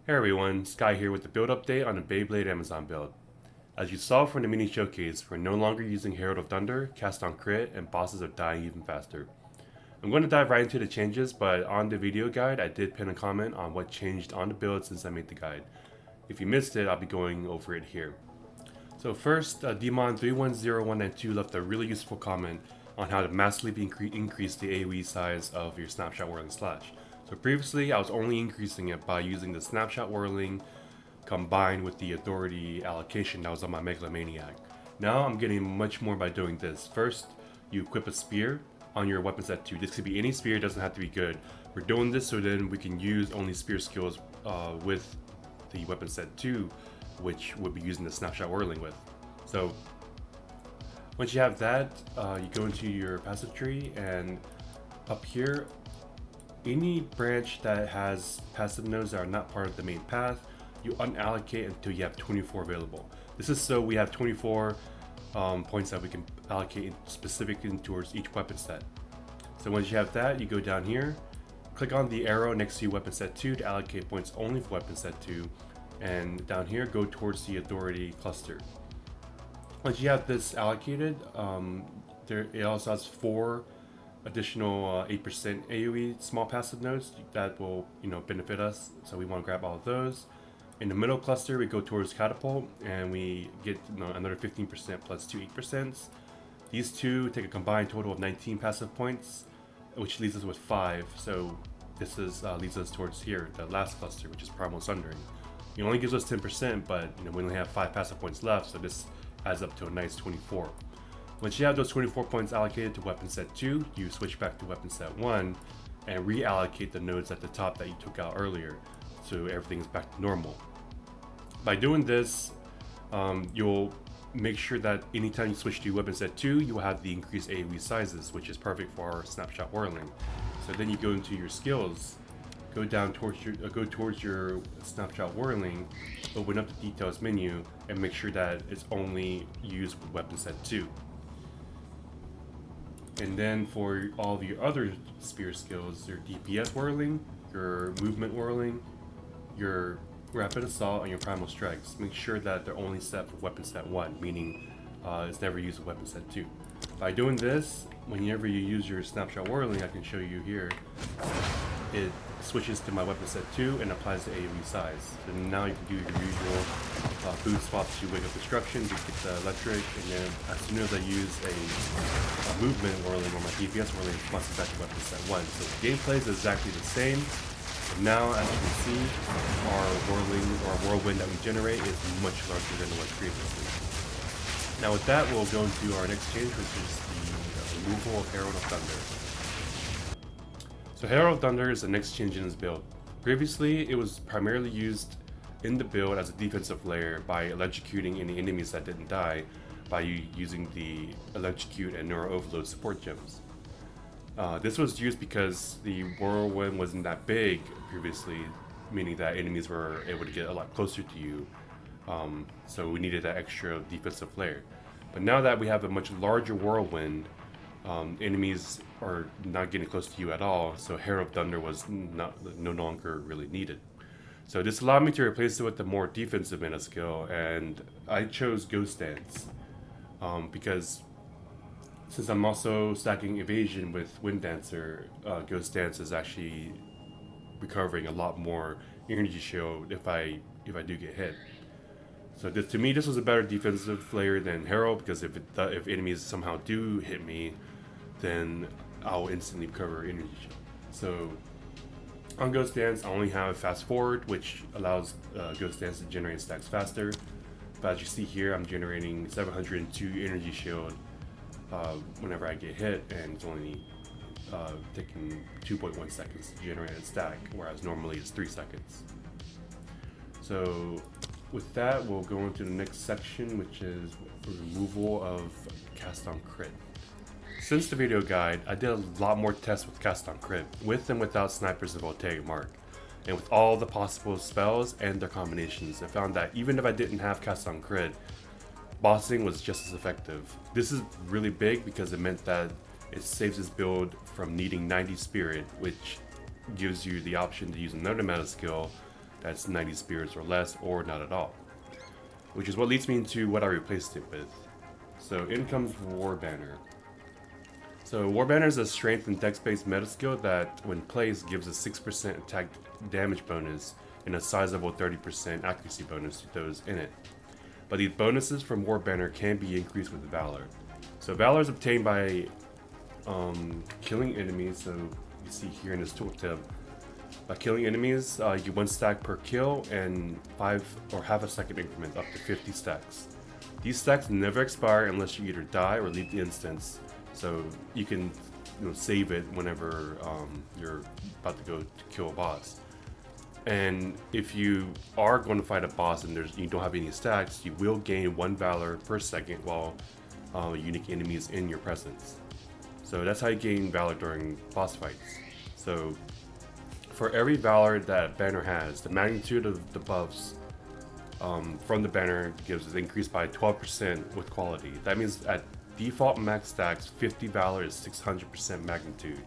Hey everyone, Sky here with the build update on the Beyblade Amazon build. As you saw from the mini showcase, we're no longer using Herald of Thunder, Cast on Crit, and bosses are dying even faster. I'm going to dive right into the changes, but on the video guide I did pin a comment on what changed on the build since I made the guide. If you missed it, I'll be going over it here. So first, Demon310192 left a really useful comment on how to massively increase the AoE size of your Snapshot Whirling Slash. So previously, I was only increasing it by using the Snapshot Whirling combined with the Authority allocation that was on my Megalomaniac. Now I'm getting much more by doing this. First, you equip a spear on your weapon set 2. This could be any spear, it doesn't have to be good. We're doing this so then we can use only spear skills with the weapon set 2, which we'll be using the Snapshot Whirling with. So once you have that, you go into your passive tree, and up here, any branch that has passive nodes that are not part of the main path, you unallocate until you have 24 available. This is so we have 24 points that we can allocate specifically towards each weapon set. So once you have that, you go down here, click on the arrow next to weapon set 2 to allocate points only for weapon set 2, and down here go towards the authority cluster. Once you have this allocated, it also has 4 additional 8% AoE small passive nodes that will benefit us, so we want to grab all of those. In the middle cluster, we go towards catapult and we get another 15% plus 2 8%. These two take a combined total of 19 passive points, which leaves us with 5. So this leads us towards here, the last cluster, which is Primal Sundering. It only gives us 10%, but we only have 5 passive points left, so this adds up to a nice 24. Once you have those 24 points allocated to weapon set 2, you switch back to weapon set 1 and reallocate the nodes at the top that you took out earlier, so everything is back to normal. By doing this, you'll make sure that anytime you switch to weapon set 2, you'll have the increased AoE sizes, which is perfect for our Snapshot Whirling. So then you go into your skills, go towards your Snapshot Whirling, open up the details menu, and make sure that it's only used with weapon set 2. And then for all of your other spear skills, your DPS Whirling, your movement Whirling, your rapid assault, and your primal strikes, make sure that they're only set for weapon set 1, meaning it's never used with weapon set 2. By doing this, whenever you use your Snapshot Whirling, I can show you here, it switches to my weapon set 2 and applies the AoE size. So now you can do your usual food swaps to wake up destruction, to get the electric, and then as soon as I use a movement Whirling or my DPS Whirling, it flips back to weapon set 1. So the gameplay is exactly the same. But now, as you can see, our Whirling or Whirlwind that we generate is much larger than it was previously. Now with that, we'll go into our next change, which is the removal of Herald of Thunder. So Herald of Thunder is the next change in this build. Previously, it was primarily used in the build as a defensive layer by electrocuting any enemies that didn't die by using the electrocute and neuro overload support gems. This was used because the Whirlwind wasn't that big previously, meaning that enemies were able to get a lot closer to you, so we needed that extra defensive layer. But now that we have a much larger Whirlwind, enemies are not getting close to you at all, so Herald of Thunder was no longer really needed. So this allowed me to replace it with a more defensive meta skill, and I chose Ghost Dance because since I'm also stacking Evasion with Wind Dancer, Ghost Dance is actually recovering a lot more energy shield if I do get hit. So to me, this was a better defensive layer than Herald, because if enemies somehow do hit me, then I'll instantly recover energy shield. So on Ghost Dance, I only have Fast Forward, which allows Ghost Dance to generate stacks faster. But as you see here, I'm generating 702 energy shield whenever I get hit, and it's only taking 2.1 seconds to generate a stack, whereas normally it's 3 seconds. So with that, we'll go into the next section, which is removal of Cast on Crit. Since the video guide, I did a lot more tests with Cast on Crit, with and without Snipers of Voltaic Mark, and with all the possible spells and their combinations. I found that even if I didn't have Cast on Crit, bossing was just as effective. This is really big because it meant that it saves this build from needing 90 spirit, which gives you the option to use another meta skill that's 90 spirits or less, or not at all. Which is what leads me into what I replaced it with. So in comes War Banner. So War Banner is a strength and dex-based meta skill that, when placed, gives a 6% attack damage bonus and a sizable 30% accuracy bonus to those in it. But these bonuses from War Banner can be increased with Valor. So Valor is obtained by killing enemies. So you see here in this tooltip, by killing enemies, you get 1 stack per kill and 5 or half a second increment up to 50 stacks. These stacks never expire unless you either die or leave the instance. So you can save it whenever you're about to go to kill a boss. And if you are going to fight a boss and you don't have any stacks, you will gain 1 Valor per second while a unique enemy is in your presence. So that's how you gain Valor during boss fights. So for every Valor that Banner has, the magnitude of the buffs from the Banner gives an increase by 12% with quality. That means at default max stacks, 50 Valor is 600% magnitude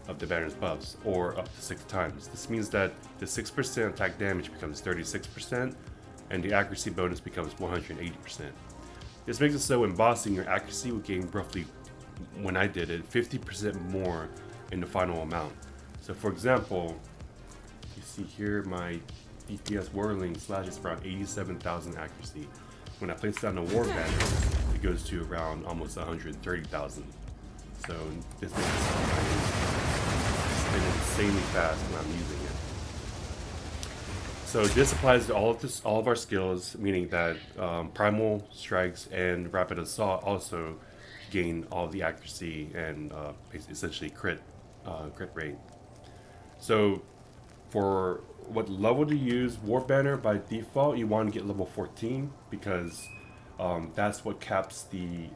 of the Banner's buffs, or up to 6 times. This means that the 6% attack damage becomes 36%, and the accuracy bonus becomes 180%. This makes it so when bossing, your accuracy will gain roughly, when I did it, 50% more in the final amount. So for example, you see here my DPS Whirlwind slash is around 87,000 accuracy. When I place it on the War Banner, it goes to around almost 130,000. So this makes it insanely fast when I'm using it. So this applies to all of our skills, meaning that Primal Strikes and Rapid Assault also gain all the accuracy and essentially crit rate. So for what level to use War Banner, by default you want to get level 14 because that's what caps the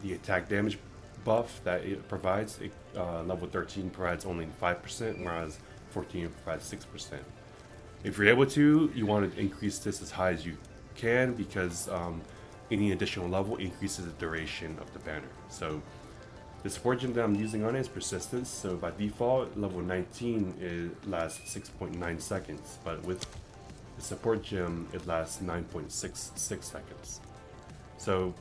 attack damage buff that it provides. Level 13 provides only 5%, whereas 14 provides 6%. If you're able to, you want to increase this as high as you can because any additional level increases the duration of the banner. So the support gem that I'm using on it is Persistence. So by default, level 19 it lasts 6.9 seconds, but with the support gem it lasts 9.66 seconds. So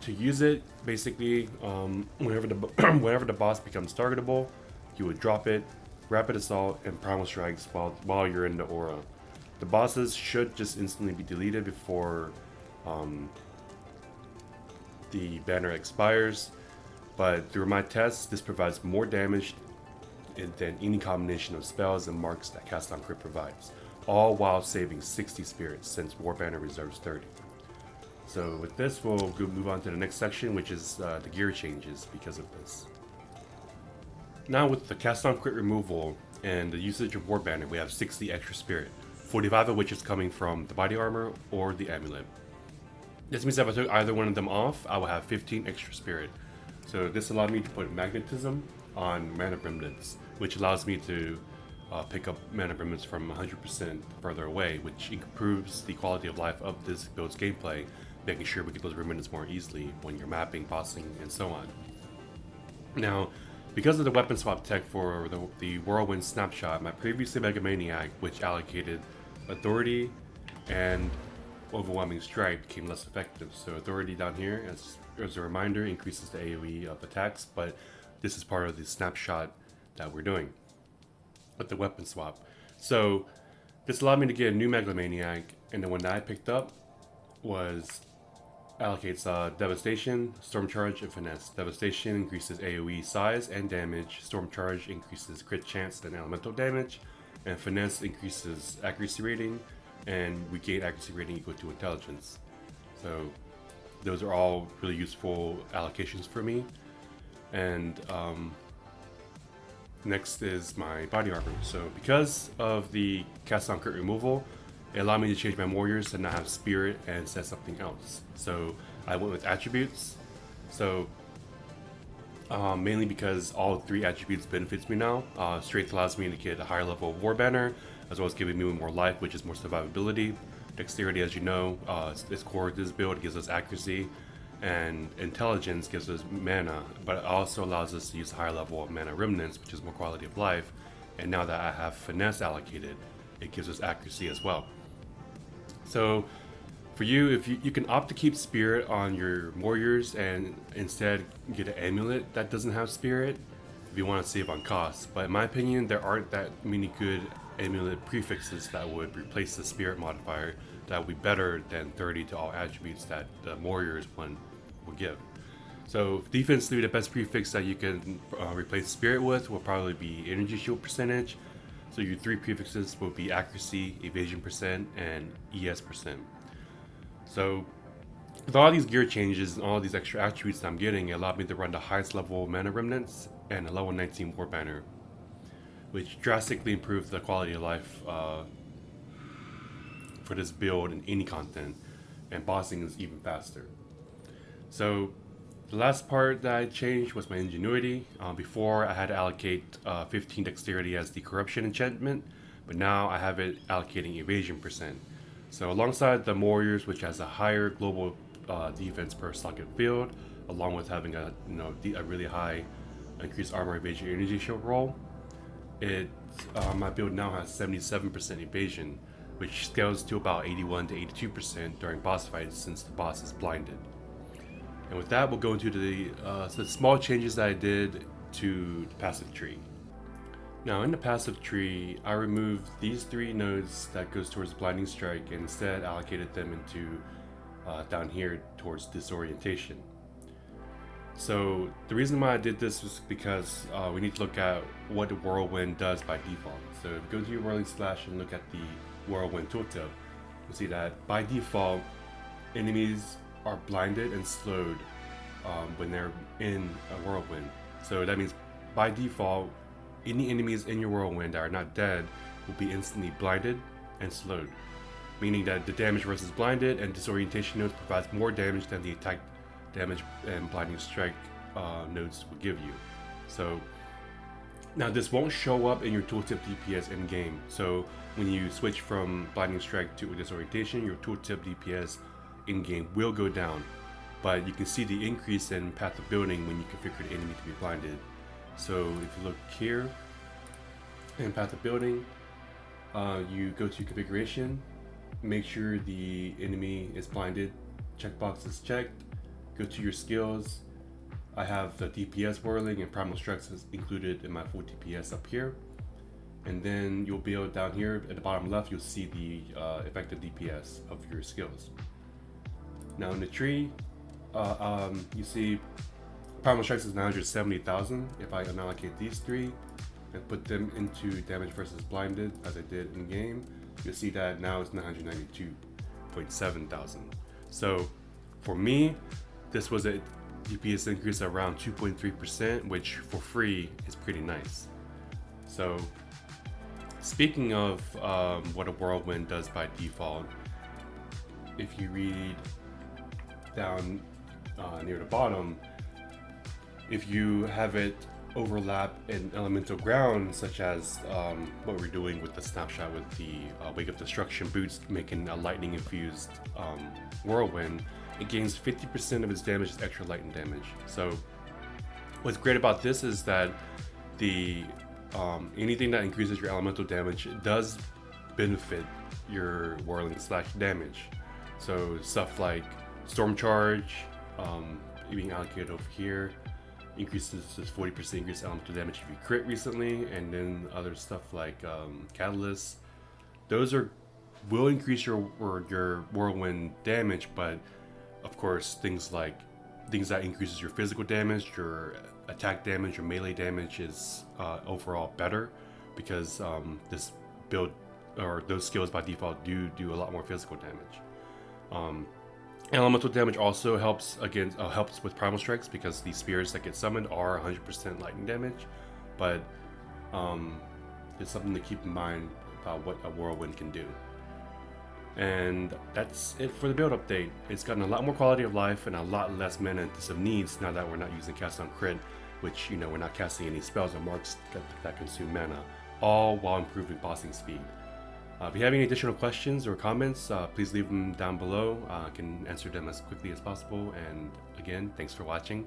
to use it, basically, whenever the boss becomes targetable, you would drop it, Rapid Assault, and Primal Strikes while you're in the aura. The bosses should just instantly be deleted before the banner expires, but through my tests, this provides more damage than any combination of spells and marks that Cast on Crit provides, all while saving 60 spirits since War Banner reserves 30. So with this, we'll move on to the next section, which is the gear changes because of this. Now with the Cast on Crit removal and the usage of War Banner, we have 60 extra spirit, 45 of which is coming from the body armor or the amulet. This means if I took either one of them off, I will have 15 extra spirit. So this allowed me to put magnetism on mana remnants, which allows me to pick up mana remnants from 100% further away, which improves the quality of life of this build's gameplay, making sure we get those remnants more easily when you're mapping, bossing, and so on. Now, because of the weapon swap tech for the Whirlwind snapshot, my previous Megamaniac, which allocated Authority and Overwhelming Strike, became less effective. So Authority down here, as a reminder, increases the AoE of attacks, but this is part of the snapshot that we're doing with the weapon swap. So this allowed me to get a new Megalomaniac, and the one that I picked up allocates Devastation, Storm Charge, and Finesse. Devastation increases AoE size and damage, Storm Charge increases crit chance and elemental damage, and Finesse increases accuracy rating, and we gain accuracy rating equal to intelligence. So those are all really useful allocations for me. And next is my body armor. So because of the Cast on Crit removal, it allowed me to change my warriors to not have spirit and set something else. So I went with attributes. So mainly because all 3 attributes benefits me now. Strength allows me to get a higher level of War Banner, as well as giving me more life, which is more survivability. Dexterity, as you know, is core to this build. It gives us accuracy, and intelligence gives us mana, but it also allows us to use a higher level of mana remnants, which is more quality of life, and now that I have finesse allocated, it gives us accuracy as well. So for you, if you can opt to keep spirit on your warriors and instead get an amulet that doesn't have spirit if you want to save on costs. But in my opinion, there aren't that many good amulet prefixes that would replace the spirit modifier that would be better than 30 to all attributes that the warriors one will give. So defense 3, the best prefix that you can replace spirit with will probably be energy shield percentage. So your 3 prefixes will be accuracy, evasion percent, and ES percent. So with all these gear changes and all these extra attributes that I'm getting, it allowed me to run the highest level mana remnants and a level 19 war banner, which drastically improved the quality of life for this build in any content, and bossing is even faster. So the last part that I changed was my ingenuity. Before I had to allocate 15 dexterity as the corruption enchantment, but now I have it allocating evasion percent. So alongside the warriors, which has a higher global defense per socket field, along with having a really high increased armor, evasion, energy shield roll, my build now has 77% evasion, which scales to about 81 to 82% during boss fights since the boss is blinded. And with that, we'll go into the small changes that I did to the passive tree. Now in the passive tree, I removed these 3 nodes that goes towards Blinding Strike and instead allocated them into down here towards Disorientation. So the reason why I did this was because we need to look at what the Whirlwind does by default. So if you go to your Whirling Slash and look at the Whirlwind tooltip, you'll see that by default, enemies are blinded and slowed when they're in a Whirlwind. So that means by default, any enemies in your Whirlwind that are not dead will be instantly blinded and slowed, meaning that the damage versus blinded and disorientation nodes provides more damage than the attack damage and blinding strike nodes will give you. So now this won't show up in your tooltip DPS in game. So when you switch from blinding strike to disorientation, your tooltip DPS in game will go down, but you can see the increase in path of building when you configure the enemy to be blinded. So if you look here in path of building, you go to configuration, make sure the enemy is blinded, checkbox is checked, go to your skills. I have the DPS whirling and primal strikes is included in my full DPS up here, and then you'll be able down here at the bottom left you'll see the effective DPS of your skills. Now in the tree, you see Primal Strikes is 970,000. If I unallocate these 3 and put them into damage versus blinded as I did in game, you'll see that now it's 992.7 thousand. So for me, this was a DPS increase of around 2.3%, which for free is pretty nice. So speaking of what a Whirlwind does by default, if you read down near the bottom, if you have it overlap in elemental ground, such as what we're doing with the snapshot with the Wake of Destruction boots, making a lightning infused Whirlwind, it gains 50% of its damage as extra lightning damage. So what's great about this is that the anything that increases your elemental damage does benefit your Whirling Slash damage. So stuff like Storm Charge, being allocated over here, increases to 40% increased elemental damage if you crit recently, and then other stuff like Catalyst. Those will increase your Whirlwind damage, but of course things that increases your physical damage, your attack damage, your melee damage is overall better, because this build or those skills by default do a lot more physical damage. Elemental damage also helps with primal strikes, because the spirits that get summoned are 100% lightning damage, but it's something to keep in mind about what a Whirlwind can do. And that's it for the build update. It's gotten a lot more quality of life and a lot less mana intensive needs now that we're not using cast on crit, which we're not casting any spells or marks that consume mana, all while improving bossing speed. If you have any additional questions or comments, please leave them down below. I can answer them as quickly as possible. And again, thanks for watching.